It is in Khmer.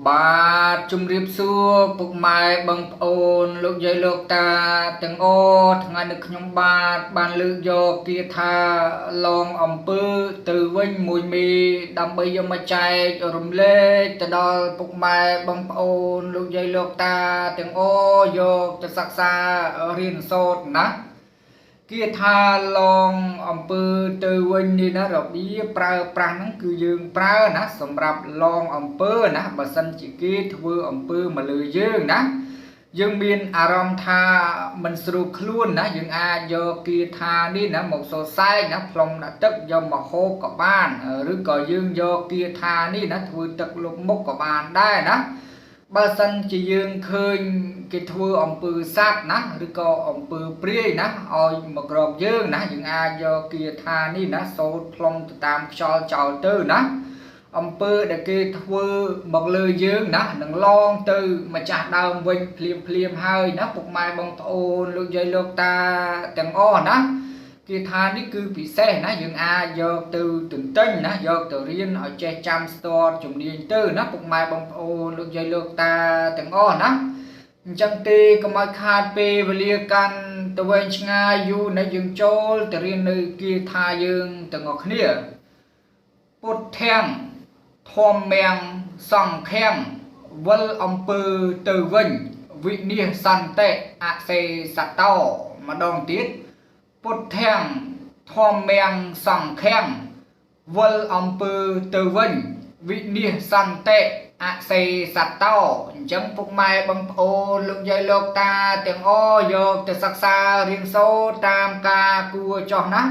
បាទជំរាបសួរពុកម៉ែបងប្អូនលោកយាយលោកតាទាំងអស់ថ្ងៃនេះខ្ញុំបានលើកយកគាថាឡងអំពើទៅវិញមួយមីដើម្បីយកមកចែករំលែកទៅដល់ពុកម៉ែបងប្អូនលោកយាយលោកតាទាំងអស់យកទៅសិក្សារៀនសូត្រណាគាថាឡងអំពើទៅវិញនេះណារបៀបប្រើប្រាស់ហ្នឹងគឺយើងប្រើណាសម្រាប់ឡងអំពើណាបើសិនជាគេធ្វើអំពើមកលើយើងណាយើងមានអារម្មណ៍ថាមិនស្រួលខ្លួនណាយើងអាចយកគាថានេះណាមកសរសើរណាផ្លុំដាក់ទឹកយកមកហូបក៏បានឬក៏យើងយកគាថានេះណាធ្វើទឹកលុបមុខក៏បានដែរណាបើសិនជាយើងឃើញគេធ្វើអំពើសត្វណាឬក៏អំពើព្រាយណាឲ្យមកក្រោបយើងណាយើងអាចយកគាថានេះណាសូត្រផ្លុំទៅតាមខ្យល់ចោលទៅណាអំពើដែលគេធ្វើមកលើយើងណានឹងឡងទៅម្ចាស់ដើមវិញភ្លាមហើយណាពុកម៉ែបងប្អូនលោកយាយលោកតាទាំងអស់ណាគាថានេះគឺពិសេសណាយើងអាចយកទៅទន្ទិញណាយកទៅរៀនឲ្យចេះចាំស្ទាត់ជំនាញទៅណាពុកម៉ែបងប្អូនលោកយាយលោកតាទាំងអស់ណាអញ្ចឹងទេកុំឲ្យខាតពេលវេលាកាន់ទៅវែងឆ្ងាយយូរណាយើងចូលទៅរៀននៅគាថាយើងទាំងអស់គ្នាពុទ្ធទាំងធម្មំសង្ឃំវិលអំពើទៅវិញវិនិច្ឆ័យសន្តិអសេសតោម្ដងទៀតពុទ្ធទាំងធម្មំសង្ឃំវិលអំពើទៅវិញវិនិច្ឆ័យសន្តិអសេសតោអញ្ចឹងពុកម៉ែបងប្អូនលោកយាយលោកតាទាំងអស់យកទៅសិក្សារៀនសូត្រតាមការគួរចោះណា